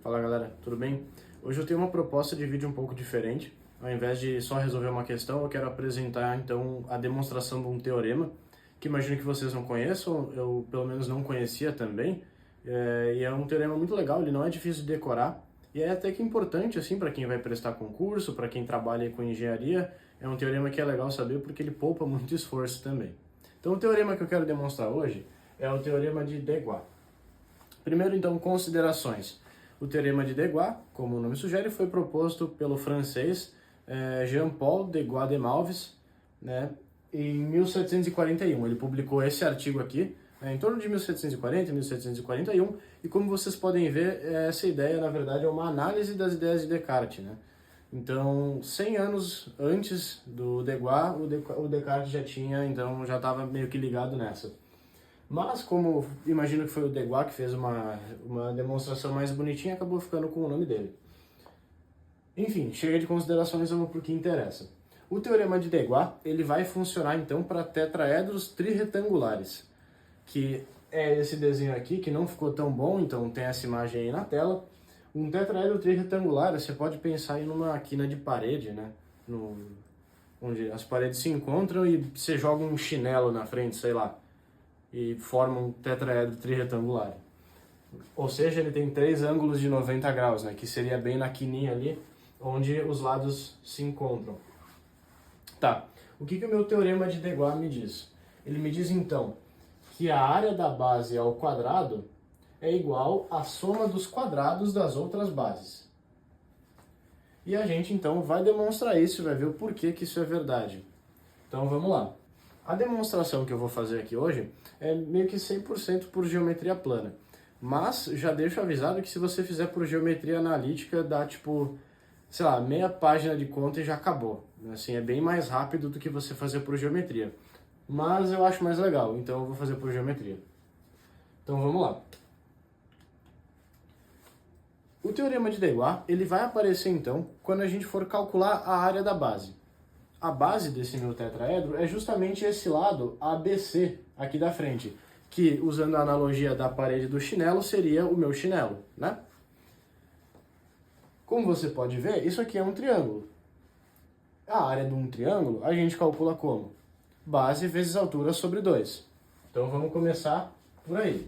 Fala galera, tudo bem? Hoje eu tenho uma proposta de vídeo um pouco diferente. Ao invés de só resolver uma questão, eu quero apresentar então a demonstração de um teorema que imagino que vocês não conheçam, eu pelo menos não conhecia também. E é um teorema muito legal, ele não é difícil de decorar e é até que importante assim para quem vai prestar concurso, para quem trabalha com engenharia. É um teorema que é legal saber porque ele poupa muito esforço também. Então o teorema que eu quero demonstrar hoje é o teorema de Deguy. Primeiro então, considerações. O teorema de Deguy, como o nome sugere, foi proposto pelo francês Jean-Paul Deguy de Malves, né, em 1741. Ele publicou esse artigo aqui, em torno de 1740 e 1741, e como vocês podem ver, essa ideia, na verdade, é uma análise das ideias de Descartes, né? Então, 100 anos antes do Deguy, o Descartes já estava meio que ligado nessa. Mas, como imagino que foi o Deguy que fez uma demonstração mais bonitinha, acabou ficando com o nome dele. Enfim, chega de considerações, vamos para o que interessa. O teorema de Deguy, ele vai funcionar então para tetraedros trirretangulares, que é esse desenho aqui, que não ficou tão bom, então tem essa imagem aí na tela. Um tetraedro trirretangular, você pode pensar em uma quina de parede, né? Onde as paredes se encontram e você joga um chinelo na frente, sei lá, e forma um tetraedro trirretangular. Ou seja, ele tem 3 ângulos de 90 graus, né? Que seria bem na quininha ali, onde os lados se encontram. Tá, o que o meu teorema de Deguy me diz? Ele me diz então que a área da base ao quadrado é igual à soma dos quadrados das outras bases. E a gente então vai demonstrar isso e vai ver o porquê que isso é verdade. Então vamos lá. A demonstração que eu vou fazer aqui hoje é meio que 100% por geometria plana. Mas já deixo avisado que se você fizer por geometria analítica, dá tipo, sei lá, meia página de conta e já acabou. Assim, é bem mais rápido do que você fazer por geometria. Mas eu acho mais legal, então eu vou fazer por geometria. Então vamos lá. O teorema de Deguy, ele vai aparecer então quando a gente for calcular a área da base. A base desse meu tetraedro é justamente esse lado ABC aqui da frente, que, usando a analogia da parede do chinelo, seria o meu chinelo, né? Como você pode ver, isso aqui é um triângulo. A área de um triângulo a gente calcula como? Base vezes altura sobre 2. Então vamos começar por aí.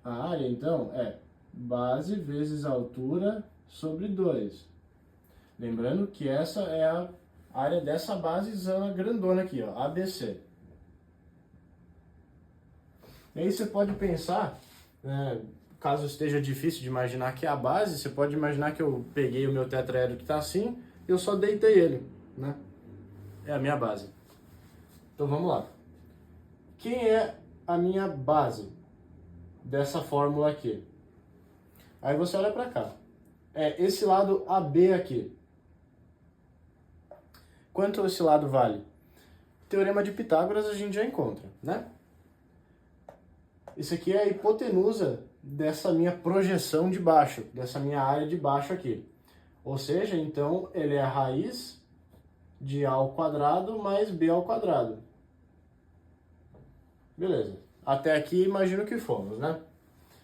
A área, então, é base vezes altura sobre 2. Lembrando que essa é a área dessa basezona grandona aqui, ó, ABC. E aí você pode pensar, né, caso esteja difícil de imaginar que é a base, você pode imaginar que eu peguei o meu tetraedro que está assim, e eu só deitei ele, né? É a minha base. Então vamos lá. Quem é a minha base dessa fórmula aqui? Aí você olha para cá. É esse lado AB aqui. Quanto esse lado vale? Teorema de Pitágoras a gente já encontra, né? Isso aqui é a hipotenusa dessa minha projeção de baixo, dessa minha área de baixo aqui. Ou seja, então, ele é a raiz de A ao quadrado mais B ao quadrado. Beleza. Até aqui, imagino que fomos, né?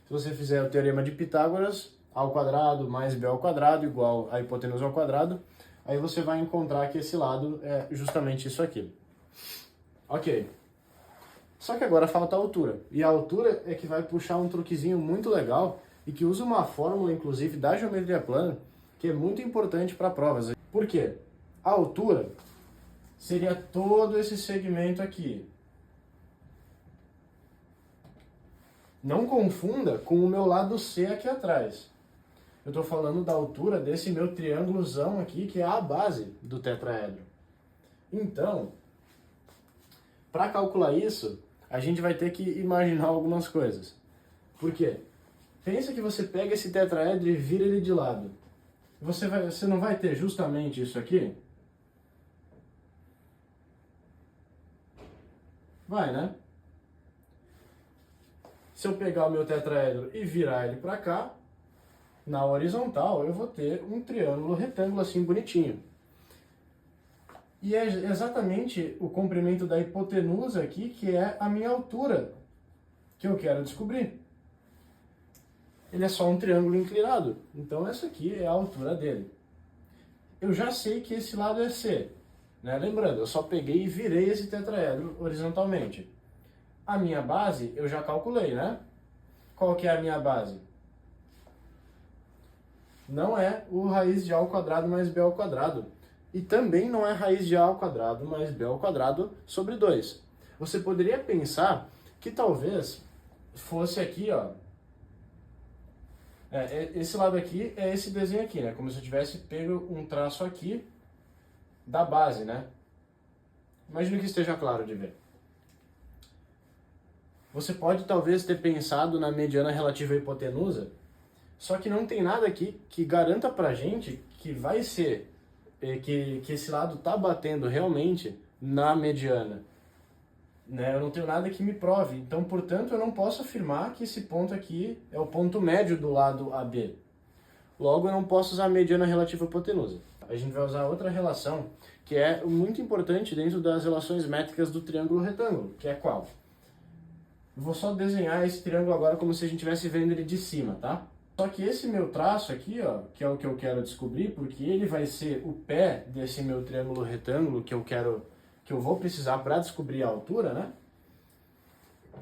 Se você fizer o teorema de Pitágoras, A ao quadrado mais B ao quadrado igual a hipotenusa ao quadrado, aí você vai encontrar que esse lado é justamente isso aqui. Ok. Só que agora falta a altura. E a altura é que vai puxar um truquezinho muito legal e que usa uma fórmula, inclusive, da geometria plana, que é muito importante para provas. Por quê? A altura seria todo esse segmento aqui. Não confunda com o meu lado C aqui atrás. Eu estou falando da altura desse meu triângulozão aqui, que é a base do tetraedro. Então, para calcular isso, a gente vai ter que imaginar algumas coisas. Por quê? Pensa que você pega esse tetraedro e vira ele de lado. Você não vai ter justamente isso aqui? Vai, né? Se eu pegar o meu tetraedro e virar ele para cá, na horizontal eu vou ter um triângulo retângulo assim bonitinho. E é exatamente o comprimento da hipotenusa aqui que é a minha altura, que eu quero descobrir. Ele é só um triângulo inclinado, então essa aqui é a altura dele. Eu já sei que esse lado é C, né? Lembrando, eu só peguei e virei esse tetraedro horizontalmente. A minha base eu já calculei, né? Qual que é a minha base? Não é o raiz de A ao quadrado mais B ao quadrado. E também não é raiz de A ao quadrado mais B ao quadrado sobre 2. Você poderia pensar que talvez fosse aqui, ó. Esse lado aqui é esse desenho aqui, né? Como se eu tivesse pego um traço aqui da base, né? Imagino que esteja claro de ver. Você pode talvez ter pensado na mediana relativa à hipotenusa, só que não tem nada aqui que garanta pra gente que vai ser, que esse lado tá batendo realmente na mediana. Né? Eu não tenho nada que me prove, então, portanto, eu não posso afirmar que esse ponto aqui é o ponto médio do lado AB. Logo, eu não posso usar a mediana relativa à hipotenusa. A gente vai usar outra relação que é muito importante dentro das relações métricas do triângulo retângulo, que é qual? Eu vou só desenhar esse triângulo agora como se a gente estivesse vendo ele de cima, tá? Só que esse meu traço aqui, ó, que é o que eu quero descobrir, porque ele vai ser o pé desse meu triângulo retângulo que eu vou precisar para descobrir a altura, né?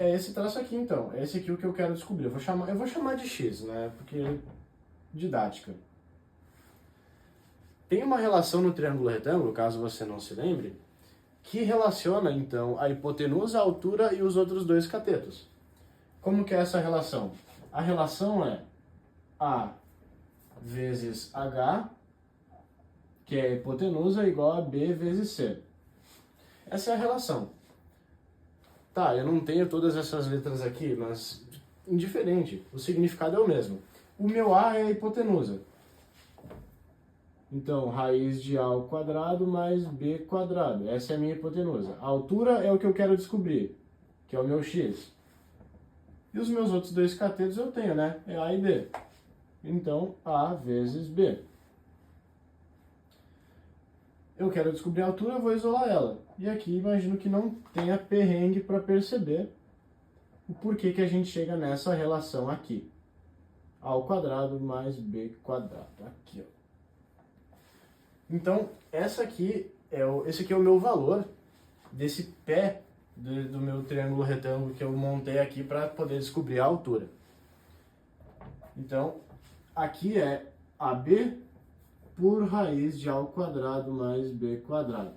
É esse traço aqui, então. É esse aqui o que eu quero descobrir. Eu vou chamar de x, né? Porque didática. Tem uma relação no triângulo retângulo, caso você não se lembre, que relaciona, então, a hipotenusa, a altura e os outros dois catetos. Como que é essa relação? A relação é A vezes H, que é a hipotenusa, igual a B vezes C. Essa é a relação. Tá, eu não tenho todas essas letras aqui, mas indiferente, o significado é o mesmo. O meu A é a hipotenusa. Então, raiz de A ao quadrado mais B quadrado. Essa é a minha hipotenusa. A altura é o que eu quero descobrir, que é o meu x. E os meus outros dois catetos eu tenho, né? É A e B. Então, A vezes B. Eu quero descobrir a altura, eu vou isolar ela. E aqui imagino que não tenha perrengue para perceber o porquê que a gente chega nessa relação aqui. A ao quadrado mais B quadrado. Aqui, ó. Então, esse aqui é o meu valor desse pé do meu triângulo retângulo que eu montei aqui para poder descobrir a altura. Então, aqui é AB por raiz de A ao quadrado mais B quadrado.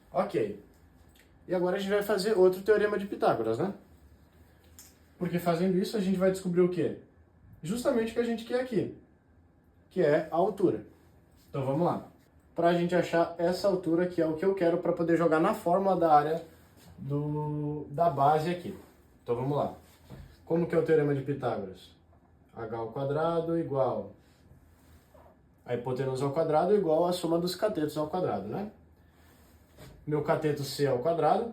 Ok. E agora a gente vai fazer outro teorema de Pitágoras, né? Porque fazendo isso a gente vai descobrir o quê? Justamente o que a gente quer aqui, que é a altura. Então vamos lá. Para a gente achar essa altura, que é o que eu quero para poder jogar na fórmula da área da base aqui. Então vamos lá. Como que é o teorema de Pitágoras? H ao quadrado igual a hipotenusa ao quadrado igual a soma dos catetos ao quadrado, né? Meu cateto C ao quadrado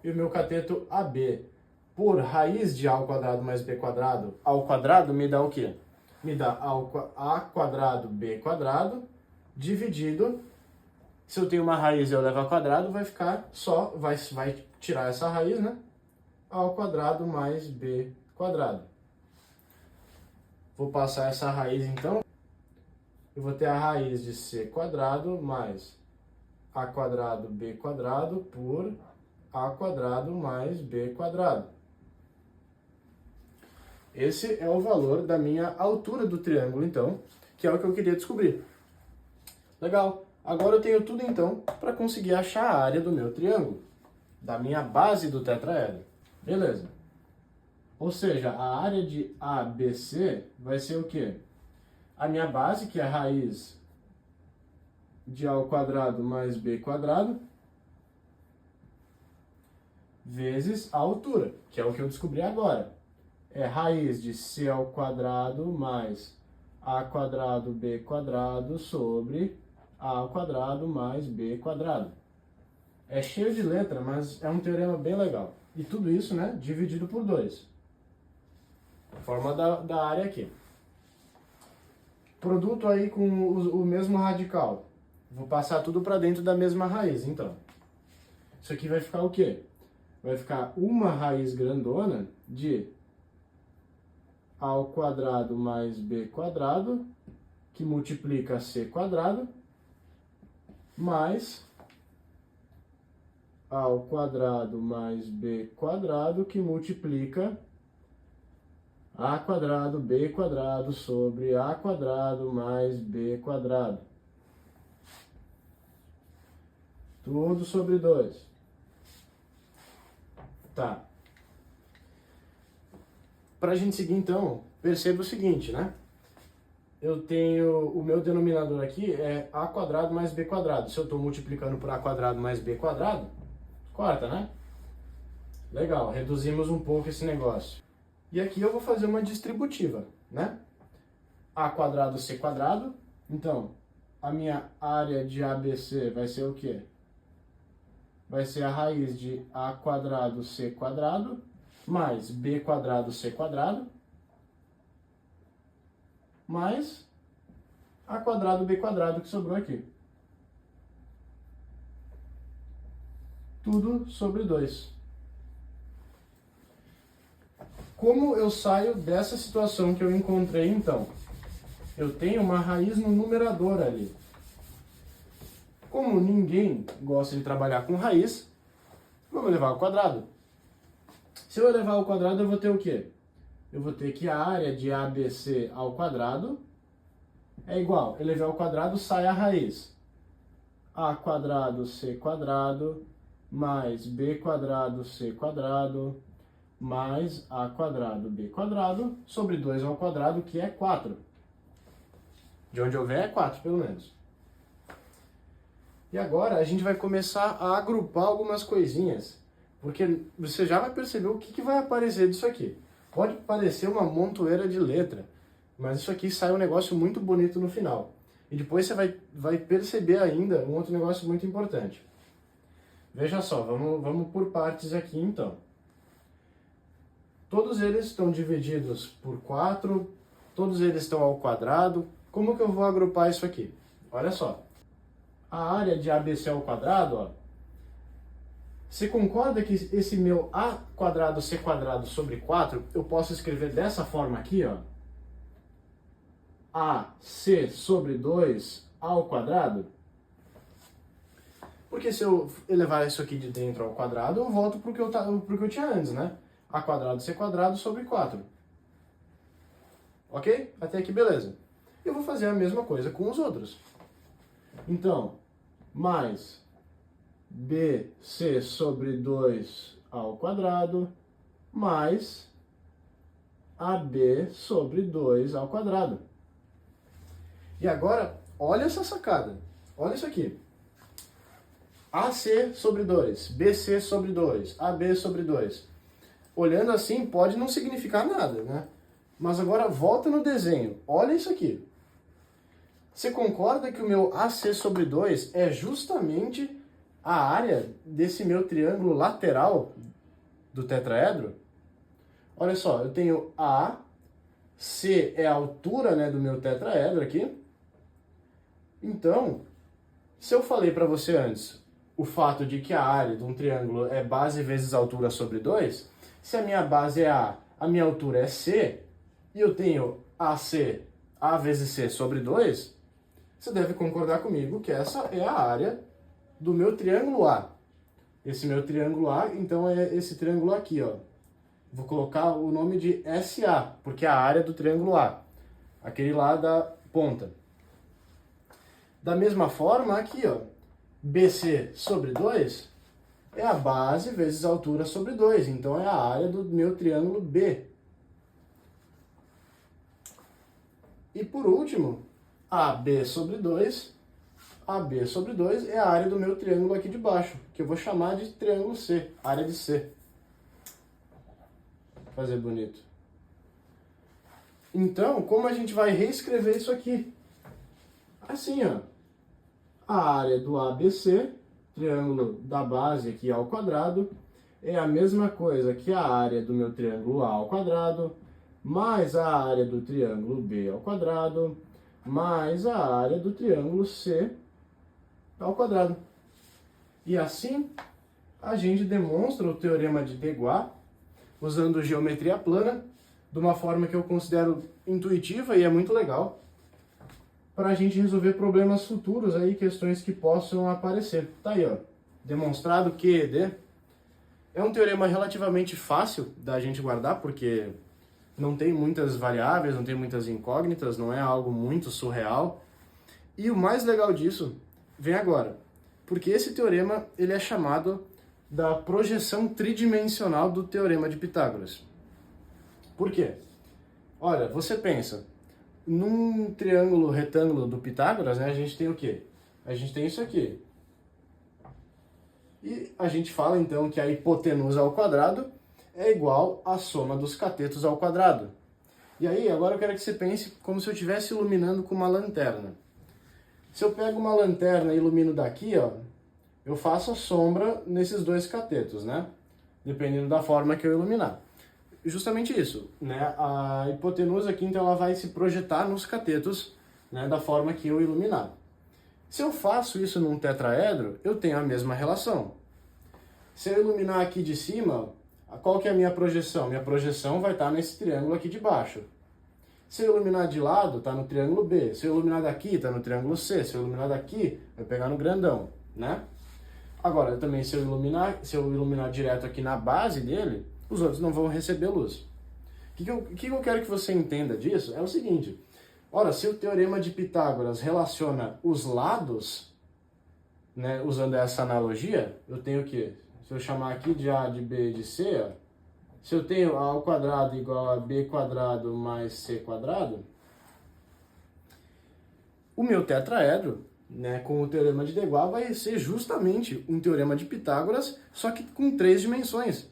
e o meu cateto AB por raiz de A ao quadrado mais B quadrado ao quadrado me dá o quê? Me dá A quadrado B quadrado dividido, se eu tenho uma raiz e eu levo ao quadrado, vai ficar só, vai tirar essa raiz, né? A ao quadrado mais B quadrado. Vou passar essa raiz então, eu vou ter a raiz de C quadrado mais A quadrado B quadrado por A quadrado mais B quadrado. Esse é o valor da minha altura do triângulo, então, que é o que eu queria descobrir. Legal. Agora eu tenho tudo, então, para conseguir achar a área do meu triângulo, da minha base do tetraedro. Beleza. Ou seja, a área de ABC vai ser o quê? A minha base, que é a raiz de A ao quadrado mais B quadrado, vezes a altura, que é o que eu descobri agora. É raiz de C ao quadrado mais A quadrado B quadrado sobre A ao quadrado mais B quadrado. É cheio de letra, mas é um teorema bem legal. E tudo isso, né, dividido por 2. Forma da área aqui. Produto aí com o mesmo radical. Vou passar tudo para dentro da mesma raiz, então. Isso aqui vai ficar o quê? vai ficar uma raiz grandona de a ao quadrado mais b quadrado, que multiplica c quadrado, mais a ao quadrado mais b quadrado, que multiplica a quadrado b quadrado sobre a quadrado mais b quadrado. Tudo sobre 2. Tá. Para a gente seguir, então, perceba o seguinte, né? Eu tenho, o meu denominador aqui é a quadrado mais b quadrado. Se eu estou multiplicando por a quadrado mais b quadrado, corta, né? Legal, reduzimos um pouco esse negócio. E aqui eu vou fazer uma distributiva, né? A quadrado c quadrado. Então, a minha área de ABC vai ser o quê? Vai ser a raiz de a quadrado c quadrado mais b quadrado c quadrado mais a quadrado b quadrado que sobrou aqui. Tudo sobre 2. Como eu saio dessa situação que eu encontrei, então? Eu tenho uma raiz no numerador ali. Como ninguém gosta de trabalhar com raiz, vamos levar ao quadrado. Se eu elevar ao quadrado, eu vou ter o quê? Eu vou ter que a área de ABC ao quadrado é igual. Elevar ao quadrado, sai a raiz. A quadrado C quadrado mais B quadrado C quadrado mais A quadrado B quadrado sobre 2 ao quadrado, que é 4. De onde houver é 4, pelo menos. E agora a gente vai começar a agrupar algumas coisinhas, porque você já vai perceber o que vai aparecer disso aqui. Pode parecer uma montoeira de letra, mas isso aqui sai um negócio muito bonito no final. E depois você vai perceber ainda um outro negócio muito importante. Veja só, vamos por partes aqui então. Todos eles estão divididos por 4, todos eles estão ao quadrado. Como que eu vou agrupar isso aqui? Olha só. A área de ABC ao quadrado, ó. Você concorda que esse meu A quadrado C quadrado sobre 4, eu posso escrever dessa forma aqui, ó. AC sobre 2 ao quadrado? Porque se eu elevar isso aqui de dentro ao quadrado, eu volto pro que eu tinha antes, né? A quadrado C quadrado sobre 4. Ok? Até aqui beleza. Eu vou fazer a mesma coisa com os outros. Então, mais BC sobre 2 ao quadrado, mais AB sobre 2 ao quadrado. E agora, olha essa sacada. Olha isso aqui. AC sobre 2, BC sobre 2, AB sobre 2. Olhando assim, pode não significar nada, né? Mas agora volta no desenho. Olha isso aqui. Você concorda que o meu AC sobre 2 é justamente a área desse meu triângulo lateral do tetraedro? Olha só, eu tenho A, C é a altura, né, do meu tetraedro aqui. Então, se eu falei para você antes o fato de que a área de um triângulo é base vezes altura sobre 2, se a minha base é a minha altura é C, e eu tenho AC, A vezes C sobre 2, você deve concordar comigo que essa é a área do meu triângulo A. Esse meu triângulo A, então, é esse triângulo aqui, ó. Vou colocar o nome de SA, porque é a área do triângulo A. Aquele lá da ponta. Da mesma forma, aqui, ó, BC sobre 2 é a base vezes a altura sobre 2. Então, é a área do meu triângulo B. E por último, AB sobre 2. AB sobre 2 é a área do meu triângulo aqui de baixo, que eu vou chamar de triângulo C, área de C. Vou fazer bonito. Então, como a gente vai reescrever isso aqui? Assim, ó. A área do ABC, triângulo da base aqui ao quadrado, é a mesma coisa que a área do meu triângulo A ao quadrado, mais a área do triângulo B ao quadrado, mais a área do triângulo C ao quadrado. E assim, a gente demonstra o teorema de Deguy usando geometria plana, de uma forma que eu considero intuitiva e é muito legal, para a gente resolver problemas futuros aí, questões que possam aparecer. Tá aí, ó, demonstrado que ED é um teorema relativamente fácil da gente guardar, porque não tem muitas variáveis, não tem muitas incógnitas, não é algo muito surreal. E o mais legal disso vem agora, porque esse teorema ele é chamado da projeção tridimensional do teorema de Pitágoras. Por quê? Olha, você pensa, num triângulo retângulo do Pitágoras, né, a gente tem o quê? A gente tem isso aqui. E a gente fala então que a hipotenusa ao quadrado é igual à soma dos catetos ao quadrado. E aí, agora eu quero que você pense como se eu estivesse iluminando com uma lanterna. Se eu pego uma lanterna e ilumino daqui, ó, eu faço a sombra nesses dois catetos, né? Dependendo da forma que eu iluminar. Justamente isso, né? A hipotenusa aqui, então, ela vai se projetar nos catetos, né, da forma que eu iluminar. Se eu faço isso num tetraedro, eu tenho a mesma relação. Se eu iluminar aqui de cima, qual que é a minha projeção? Minha projeção vai estar nesse triângulo aqui de baixo. Se eu iluminar de lado, está no triângulo B. Se eu iluminar daqui, está no triângulo C. Se eu iluminar daqui, vai pegar no grandão, né? Agora, também, se eu iluminar direto aqui na base dele, os outros não vão receber luz. O que eu quero que você entenda disso é o seguinte. Ora, se o teorema de Pitágoras relaciona os lados, né, usando essa analogia, eu tenho o quê? Se eu chamar aqui de A, de B e de C, ó, se eu tenho A ao quadrado igual a B quadrado mais C quadrado, o meu tetraedro, né, com o teorema de Deguy, vai ser justamente um teorema de Pitágoras, só que com 3 dimensões.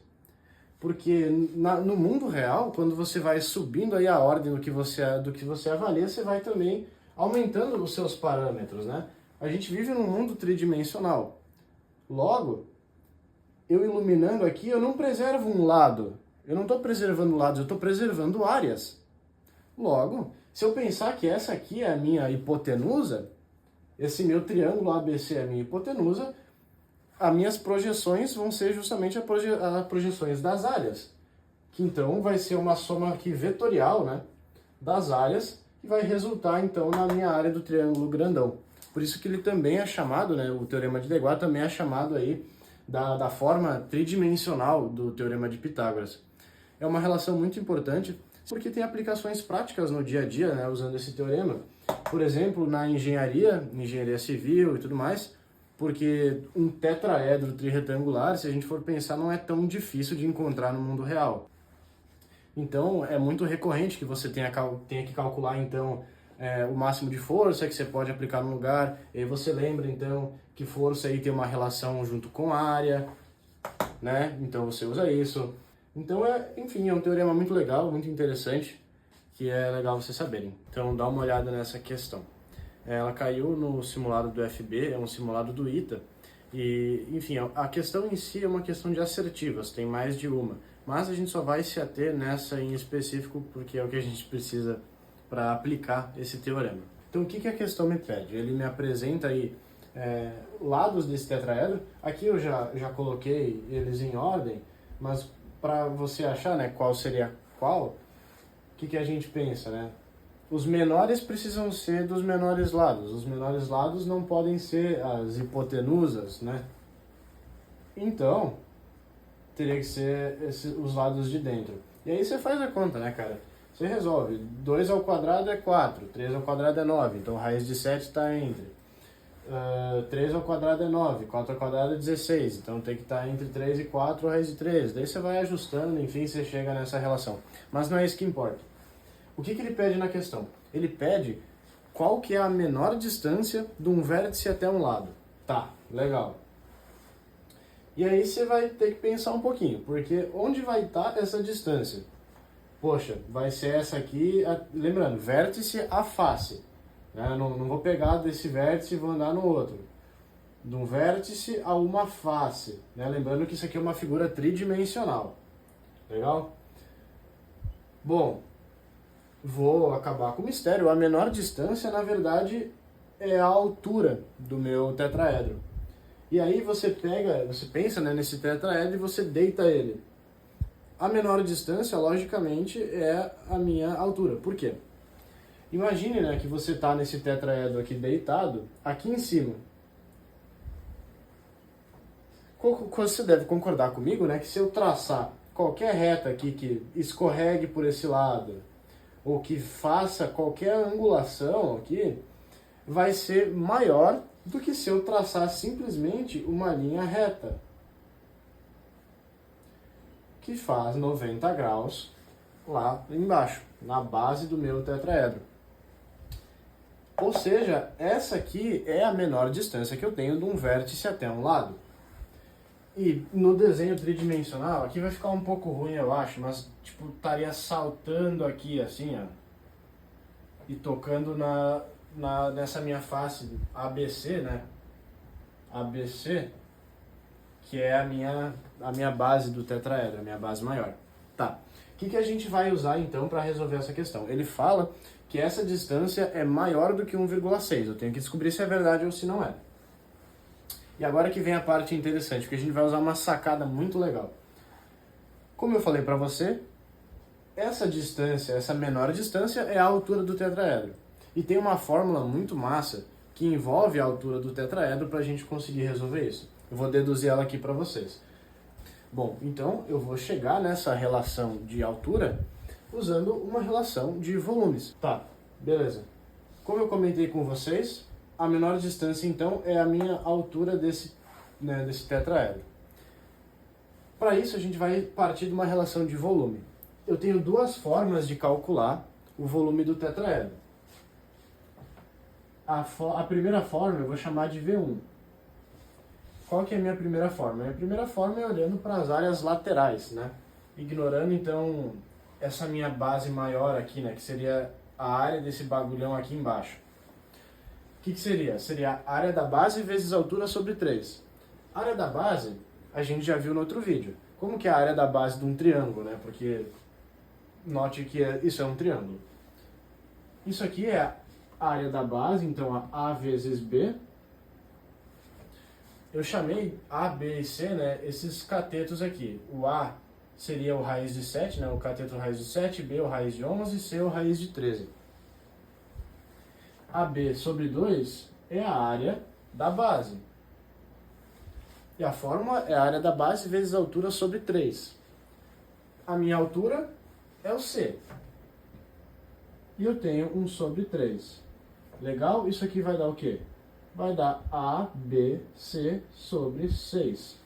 Porque no mundo real, quando você vai subindo aí a ordem do que você avalia, você vai também aumentando os seus parâmetros, né? A gente vive num mundo tridimensional. Logo, eu iluminando aqui, eu não preservo um lado. Eu não estou preservando lados, eu estou preservando áreas. Logo, se eu pensar que essa aqui é a minha hipotenusa, esse meu triângulo ABC é a minha hipotenusa, as minhas projeções vão ser justamente as projeções das áreas, que então vai ser uma soma aqui vetorial, né, das áreas, que vai resultar então na minha área do triângulo grandão. Por isso que ele também é chamado, né, o teorema de Deguy também é chamado aí da forma tridimensional do teorema de Pitágoras. É uma relação muito importante, porque tem aplicações práticas no dia a dia, né, usando esse teorema. Por exemplo, na engenharia civil e tudo mais, porque um tetraedro trirretangular, se a gente for pensar, não é tão difícil de encontrar no mundo real. Então, é muito recorrente que você tenha que calcular, então, o máximo de força que você pode aplicar no lugar, e aí você lembra, então, que força aí tem uma relação junto com área, né? Então, você usa isso. Então, enfim, é um teorema muito legal, muito interessante, que é legal vocês saberem. Então, dá uma olhada nessa questão. Ela caiu no simulado do FB, é um simulado do ITA, e, enfim, a questão em si é uma questão de assertivas, tem mais de uma, mas a gente só vai se ater nessa em específico porque é o que a gente precisa para aplicar esse teorema. Então, o que a questão me pede? Ele me apresenta aí lados desse tetraedro, aqui eu já coloquei eles em ordem, mas para você achar, né, qual seria qual, o que a gente pensa, né? Os menores precisam ser dos menores lados. Os menores lados não podem ser as hipotenusas, né? Então, teria que ser os lados de dentro. E aí você faz a conta, né, cara? Você resolve. 2 ao quadrado é 4, 3 ao quadrado é 9. Então, raiz de 7 está entre. 3 ao quadrado é 9, 4 ao quadrado é 16. Então, tem que estar entre 3 e 4, raiz de 3. Daí você vai ajustando, enfim, você chega nessa relação. Mas não é isso que importa. O que ele pede na questão? Ele pede qual que é a menor distância de um vértice até um lado. Tá, legal. E aí você vai ter que pensar um pouquinho, porque onde vai estar essa distância? Poxa, vai ser essa aqui, lembrando, vértice à face. Né? Não vou pegar desse vértice e vou andar no outro. De um vértice a uma face. Né? Lembrando que isso aqui é uma figura tridimensional. Legal? Bom, vou acabar com o mistério. A menor distância, na verdade, é a altura do meu tetraedro. E aí você pensa, né, nesse tetraedro e você deita ele. A menor distância, logicamente, é a minha altura. Por quê? Imagine, né, que você está nesse tetraedro aqui deitado, aqui em cima. Você deve concordar comigo, né, que se eu traçar qualquer reta aqui que escorregue por esse lado, ou que faça qualquer angulação aqui, vai ser maior do que se eu traçar simplesmente uma linha reta, que faz 90 graus lá embaixo, na base do meu tetraedro. Ou seja, essa aqui é a menor distância que eu tenho de um vértice até um lado. E no desenho tridimensional, aqui vai ficar um pouco ruim, eu acho, mas tipo, estaria saltando aqui assim, ó, e tocando nessa minha face ABC, né? ABC, que é a minha base do tetraedro, a minha base maior. Tá. O que a gente vai usar então para resolver essa questão? Ele fala que essa distância é maior do que 1,6. Eu tenho que descobrir se é verdade ou se não é. E agora que vem a parte interessante, porque a gente vai usar uma sacada muito legal. Como eu falei para você, essa distância, essa menor distância é a altura do tetraedro. E tem uma fórmula muito massa que envolve a altura do tetraedro para a gente conseguir resolver isso. Eu vou deduzir ela aqui para vocês. Bom, então eu vou chegar nessa relação de altura usando uma relação de volumes. Tá, beleza. Como eu comentei com vocês, a menor distância então é a minha altura desse tetraedro. Para isso a gente vai partir de uma relação de volume. Eu tenho duas formas de calcular o volume do tetraedro. A primeira forma eu vou chamar de V1. Qual que é a minha primeira forma? A minha primeira forma é olhando para as áreas laterais, né? Ignorando então essa minha base maior aqui, né? Que seria a área desse bagulhão aqui embaixo. O que seria? Seria a área da base vezes a altura sobre 3. A área da base a gente já viu no outro vídeo. Como que é a área da base de um triângulo, né? Porque note que isso é um triângulo. Isso aqui é a área da base, então a vezes B. Eu chamei A, B e C, né, esses catetos aqui. O A seria o raiz de 7, né, o cateto raiz de 7, B o raiz de 11, C o raiz de 13. AB sobre 2 é a área da base. E a fórmula é a área da base vezes a altura sobre 3. A minha altura é o C. E eu tenho 1 sobre 3. Legal? Isso aqui vai dar o quê? Vai dar ABC sobre 6.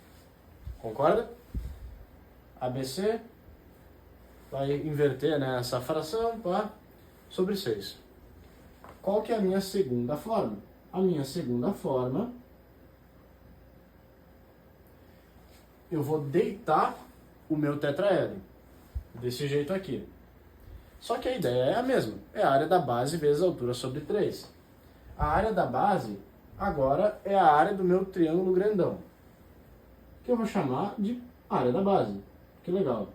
Concorda? ABC vai inverter, né, essa fração sobre 6. Qual que é a minha segunda forma? A minha segunda forma, eu vou deitar o meu tetraedro desse jeito aqui. Só que a ideia é a mesma. É a área da base vezes a altura sobre 3. A área da base agora é a área do meu triângulo grandão, que eu vou chamar de área da base. Que legal.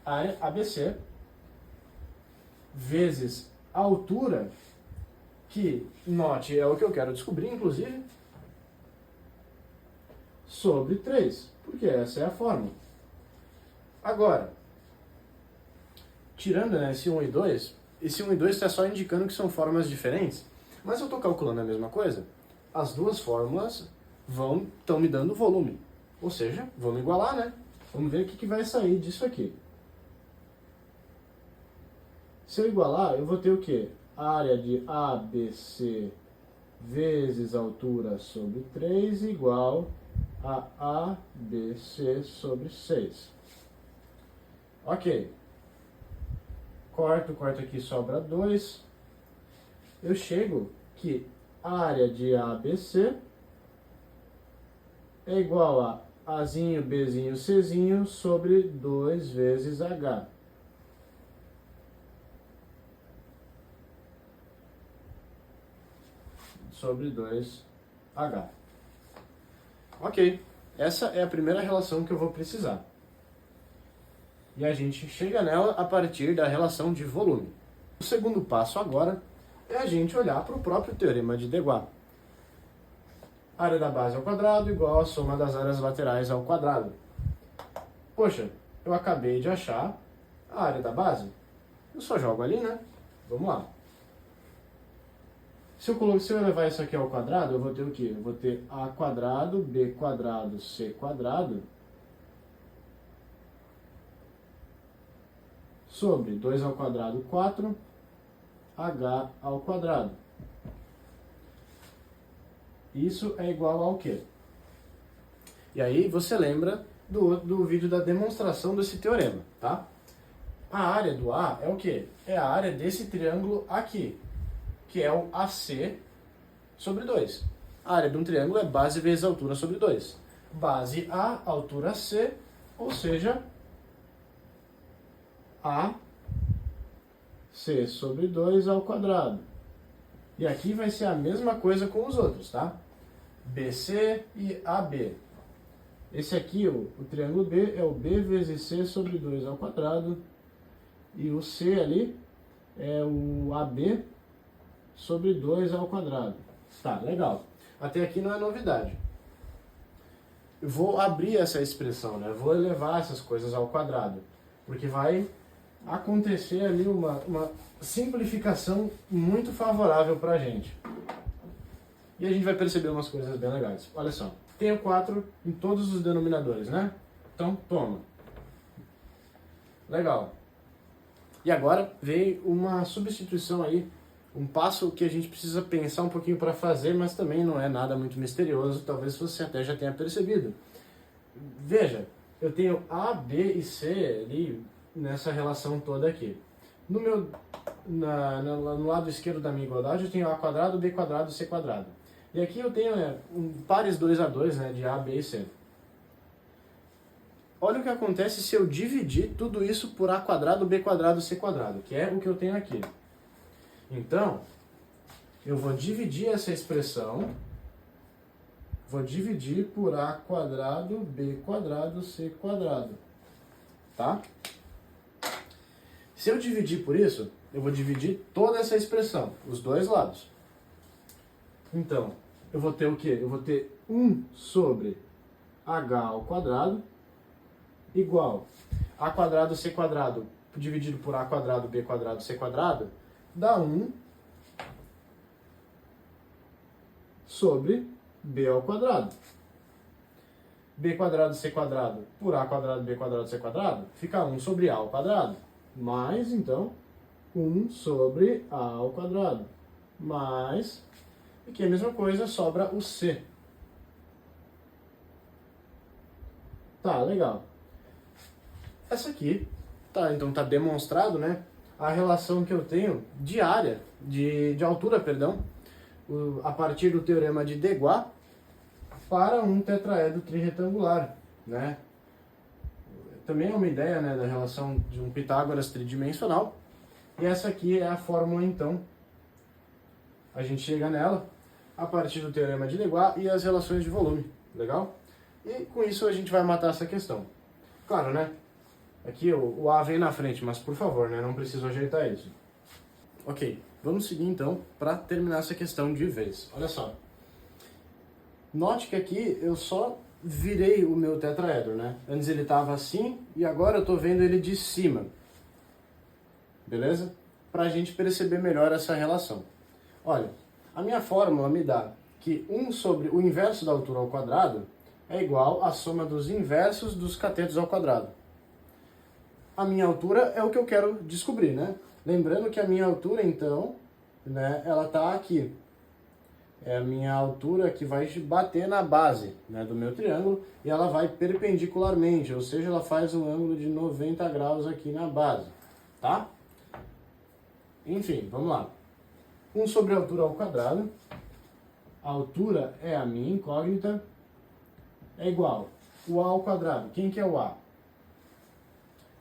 Área ABC vezes a altura, que, note, é o que eu quero descobrir, inclusive, sobre 3, porque essa é a fórmula. Agora, tirando, né, esse 1 e 2, esse 1 e 2 está só indicando que são formas diferentes, mas eu estou calculando a mesma coisa. As duas fórmulas estão me dando volume. Ou seja, vamos igualar, né? Vamos ver o que vai sair disso aqui. Se eu igualar, eu vou ter o quê? Área de ABC vezes altura sobre 3 igual a ABC sobre 6. Ok. Corto aqui, sobra 2. Eu chego que a área de ABC é igual a Azinho, Bzinho, Czinho sobre 2 vezes H. Sobre 2H. Ok, essa é a primeira relação que eu vou precisar. E a gente chega nela a partir da relação de volume. O segundo passo agora é a gente olhar para o próprio teorema de Deguy. A área da base ao quadrado igual a soma das áreas laterais ao quadrado. Poxa, eu acabei de achar a área da base. Eu só jogo ali, né? Vamos lá. Se eu levar isso aqui ao quadrado, eu vou ter o quê? Eu vou ter a quadrado, b quadrado, c quadrado sobre 2 ao quadrado, 4, h ao quadrado. Isso é igual ao quê? E aí você lembra do vídeo da demonstração desse teorema, tá? A área do A é o quê? É a área desse triângulo aqui, que é o AC sobre 2. A área de um triângulo é base vezes altura sobre 2. Base A, altura C, ou seja, AC sobre 2 ao quadrado. E aqui vai ser a mesma coisa com os outros, tá? BC e AB. Esse aqui, o triângulo B, é o B vezes C sobre 2 ao quadrado. E o C ali é o AB sobre 2 ao quadrado. Tá, legal. Até aqui não é novidade. Eu vou abrir essa expressão, né? Eu vou elevar essas coisas ao quadrado. Porque vai acontecer ali uma simplificação muito favorável para a gente. E a gente vai perceber umas coisas bem legais. Olha só, tenho 4 em todos os denominadores, né? Então, toma. Legal. E agora veio uma substituição aí, um passo que a gente precisa pensar um pouquinho para fazer, mas também não é nada muito misterioso, talvez você até já tenha percebido. Veja, eu tenho A, B e C ali nessa relação toda aqui. No lado esquerdo da minha igualdade eu tenho A quadrado, B quadrado, C quadrado. E aqui eu tenho pares 2 a 2, né, de A, B e C. Olha o que acontece se eu dividir tudo isso por A quadrado, B quadrado, C quadrado, que é o que eu tenho aqui. Então, eu vou dividir essa expressão, vou dividir por A quadrado, B quadrado, C quadrado, tá? Se eu dividir por isso, eu vou dividir toda essa expressão, os dois lados. Então, eu vou ter o quê? Eu vou ter 1 sobre H ao quadrado igual A quadrado, C quadrado, dividido por A quadrado, B quadrado, C quadrado, dá 1 sobre B ao quadrado. B quadrado, C quadrado, por A quadrado, B quadrado, C quadrado, fica 1 sobre A ao quadrado. Mais, então, 1 sobre A ao quadrado. Mais, aqui a mesma coisa, sobra o C. Tá, legal. Essa aqui, tá, então tá demonstrado, né, a relação que eu tenho de área, de altura, perdão, a partir do teorema de Deguy para um tetraedro trirretangular, né? Também é uma ideia, né, da relação de um Pitágoras tridimensional. E essa aqui é a fórmula, então. A gente chega nela a partir do teorema de Deguy e as relações de volume. Legal? E com isso a gente vai matar essa questão. Claro, né? Aqui o A vem na frente, mas por favor, né, não preciso ajeitar isso. Ok, vamos seguir então para terminar essa questão de vez. Olha só. Note que aqui eu só virei o meu tetraedro, né? Antes ele estava assim e agora eu estou vendo ele de cima. Beleza? Para a gente perceber melhor essa relação. Olha, a minha fórmula me dá que 1 sobre o inverso da altura ao quadrado é igual à soma dos inversos dos catetos ao quadrado. A minha altura é o que eu quero descobrir, né? Lembrando que a minha altura, então, né, ela está aqui. É a minha altura que vai bater na base, né, do meu triângulo e ela vai perpendicularmente, ou seja, ela faz um ângulo de 90 graus aqui na base, tá? Enfim, vamos lá. 1 sobre a altura ao quadrado, a altura é a minha incógnita, é igual o A ao quadrado. Quem que é o A?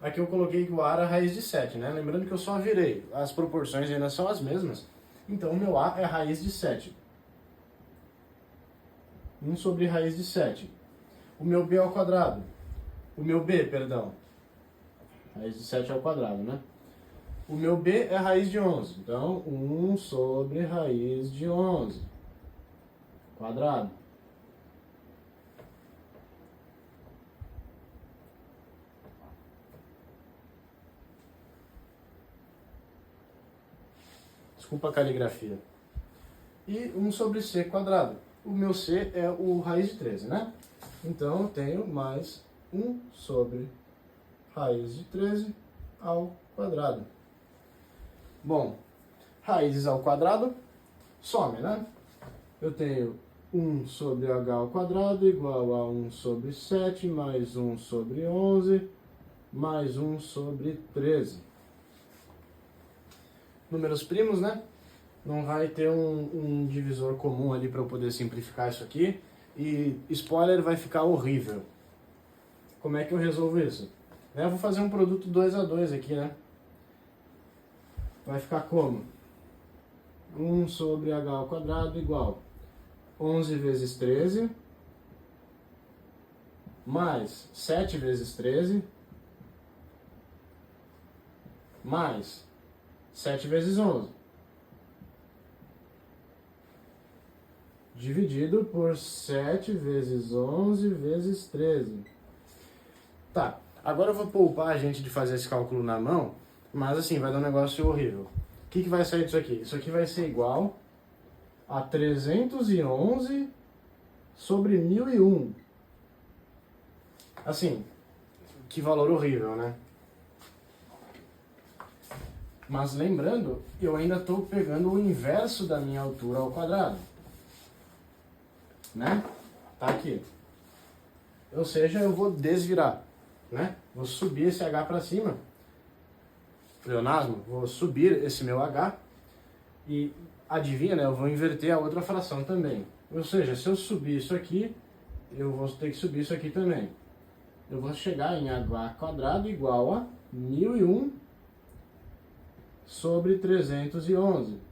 Aqui eu coloquei que o A era a raiz de 7, né? Lembrando que eu só virei, as proporções ainda são as mesmas, então o meu A é a raiz de 7. 1 sobre raiz de 7. O meu B ao quadrado. O meu B, perdão. Raiz de 7 ao quadrado, né? O meu B é a raiz de 11. Então, 1 sobre raiz de 11. Quadrado. Desculpa a caligrafia. E 1 sobre c quadrado. O meu c é o raiz de 13, né? Então eu tenho mais 1 sobre raiz de 13 ao quadrado. Bom, raízes ao quadrado some, né? Eu tenho 1 sobre h ao quadrado igual a 1 sobre 7 mais 1 sobre 11 mais 1 sobre 13. Números primos, né? Não vai ter um divisor comum ali para eu poder simplificar isso aqui. E, spoiler, vai ficar horrível. Como é que eu resolvo isso? Eu vou fazer um produto 2 a 2 aqui, né? Vai ficar como? 1 sobre h ao quadrado igual 11 vezes 13 mais 7 vezes 13 mais 7 vezes 11 dividido por 7 vezes 11 vezes 13. Tá, agora eu vou poupar a gente de fazer esse cálculo na mão, mas assim, vai dar um negócio horrível. O que vai sair disso aqui? Isso aqui vai ser igual a 311 sobre 1001. Assim, que valor horrível, né? Mas lembrando, eu ainda estou pegando o inverso da minha altura ao quadrado. Né? Tá aqui. Ou seja, eu vou desvirar, né? Vou subir esse h para cima. Pleonasmo, vou subir esse meu h e adivinha, né? Eu vou inverter a outra fração também. Ou seja, se eu subir isso aqui, eu vou ter que subir isso aqui também. Eu vou chegar em h quadrado igual a 1001 sobre 311.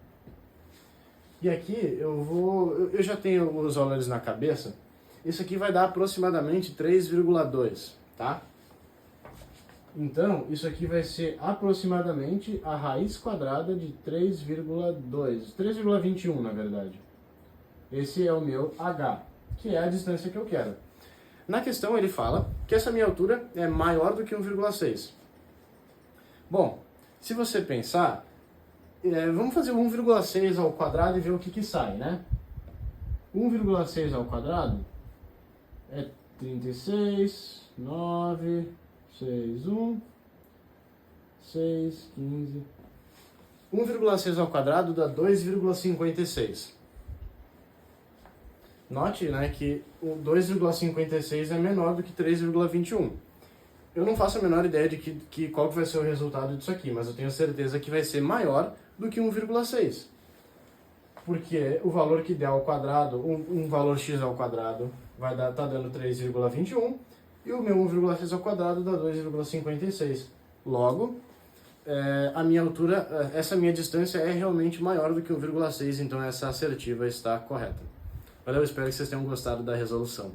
E aqui eu já tenho os valores na cabeça. Isso aqui vai dar aproximadamente 3,2, tá? Então, isso aqui vai ser aproximadamente a raiz quadrada de 3,2, 3,21 na verdade. Esse é o meu h, que é a distância que eu quero. Na questão ele fala que essa minha altura é maior do que 1,6. Bom, se você pensar, vamos fazer 1,6 ao quadrado e ver o que sai, né? 1,6 ao quadrado é 36, 9, 6, 1, 6, 15. 1,6 ao quadrado dá 2,56. Note, né, que o 2,56 é menor do que 3,21. Eu não faço a menor ideia de qual que vai ser o resultado disso aqui, mas eu tenho certeza que vai ser maior do que 1,6. Porque o valor que der ao quadrado, um valor x ao quadrado, tá dando 3,21, e o meu 1,6 ao quadrado dá 2,56. Logo, a minha altura, essa minha distância é realmente maior do que 1,6, então essa assertiva está correta. Valeu, espero que vocês tenham gostado da resolução.